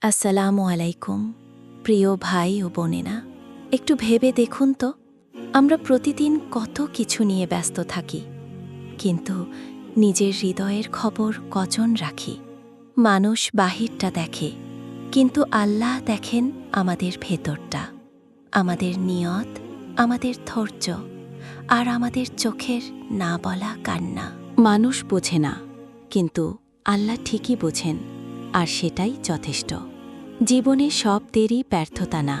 আসসালামু আলাইকুম প্রিয় ভাই ও বোনেরা, একটু ভেবে দেখুন তো, আমরা প্রতিদিন কত কিছু নিয়ে ব্যস্ত থাকি, কিন্তু নিজের হৃদয়ের খবর কজন রাখি। মানুষ বাহিরটা দেখে, কিন্তু আল্লাহ দেখেন আমাদের ভেতরটা, আমাদের নিয়ত, আমাদের ধৈর্য আর আমাদের চোখের না বলা কান্না। মানুষ বোঝে না, কিন্তু আল্লাহ ঠিকই বোঝেন, আর সেটাই যথেষ্ট। জীবনে সব দেরি ব্যর্থতা না,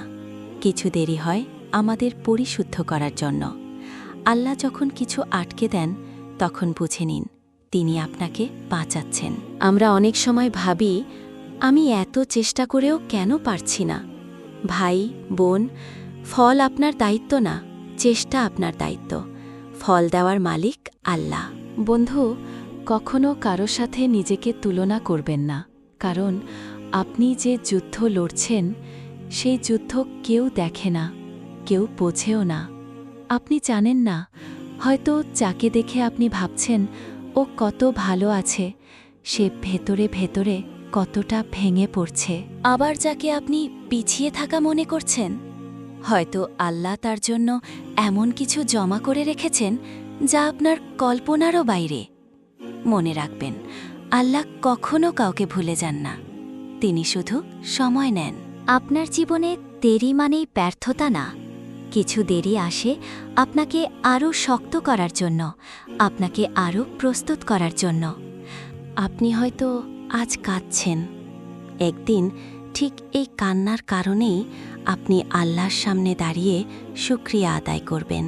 কিছু দেরি হয় আমাদের পরিশুদ্ধ করার জন্য। আল্লাহ যখন কিছু আটকে দেন, তখন বুঝে নিন তিনি আপনাকে বাঁচাচ্ছেন। আমরা অনেক সময় ভাবি, আমি এত চেষ্টা করেও কেন পারছি না। ভাই বোন, ফল আপনার দায়িত্ব না, চেষ্টা আপনার দায়িত্ব। ফল দেওয়ার মালিক আল্লাহ। বন্ধু, কখনো কারো সাথে নিজেকে তুলনা করবেন না, কারণ আপনি যে যুদ্ধ লড়ছেন, সেই যুদ্ধ কেউ দেখে না, কেউ বোঝেও না। আপনি জানেন না, হয়তো যাকে দেখে আপনি ভাবছেন ও কত ভালো আছে, সে ভেতরে ভেতরে কতটা ভেঙে পড়ছে। আবার যাকে আপনি পিছিয়ে থাকা মনে করছেন, হয়তো আল্লাহ তার জন্য এমন কিছু জমা করে রেখেছেন যা আপনার কল্পনারও বাইরে। মনে রাখবেন, আল্লাহ কখনো কাউকে ভুলে যান না, তিনি শুধু সময় নেন। আপনার জীবনে দেরি মানেই ব্যর্থতা না, কিছু দেরি আসে আপনাকে আরও শক্ত করার জন্য, আপনাকে আরও প্রস্তুত করার জন্য। আপনি হয়তো আজ কাঁদছেন, একদিন ঠিক এই কান্নার কারণেই আপনি আল্লাহর সামনে দাঁড়িয়ে শুকরিয়া আদায় করবেন।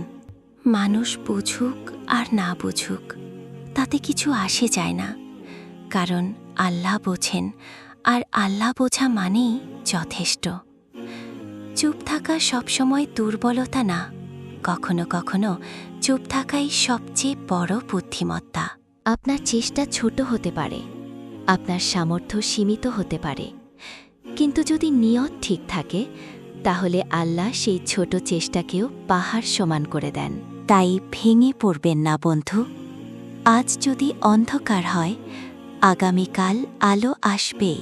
মানুষ বুঝুক আর না বুঝুক, তাতে কিছু আসে যায় না, কারণ আল্লাহ বোঝেন, আর আল্লাহ বোঝা মানেই যথেষ্ট। চুপ থাকা সবসময় দুর্বলতা না, কখনো কখনো চুপ থাকাই সবচেয়ে বড় বুদ্ধিমত্তা। আপনার চেষ্টা ছোট হতে পারে, আপনার সামর্থ্য সীমিত হতে পারে, কিন্তু যদি নিয়ত ঠিক থাকে, তাহলে আল্লাহ সেই ছোট চেষ্টাকেও পাহাড় সমান করে দেন। তাই ভেঙে পড়বেন না বন্ধু। আজ যদি অন্ধকার হয়, আগামীকাল আলো আসবেই,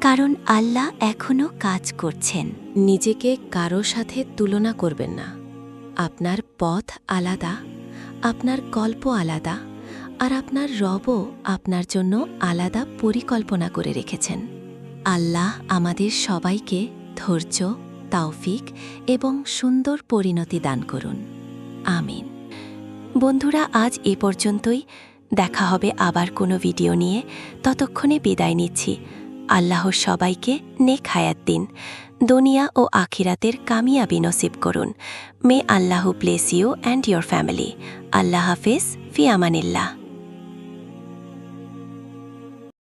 কারণ আল্লাহ এখনও কাজ করছেন। নিজেকে কারো সাথে তুলনা করবেন না। আপনার পথ আলাদা, আপনার গল্প আলাদা, আর আপনার রবও আপনার জন্য আলাদা পরিকল্পনা করে রেখেছেন। আল্লাহ আমাদের সবাইকে ধৈর্য, তাওফিক এবং সুন্দর পরিণতি দান করুন। আমিন। বন্ধুরা, আজ এ পর্যন্তই। দেখা হবে আবার কোনো ভিডিও নিয়ে। ততক্ষণে বিদায় নিচ্ছি। আল্লাহ সবাইকে নেক হায়াত দিন, দুনিয়া ও আখিরাতের কামিয়াবি নসিব করুন। May Allah bless you and your family. আল্লাহ হাফেজ, ফি আমানিল্লাহ।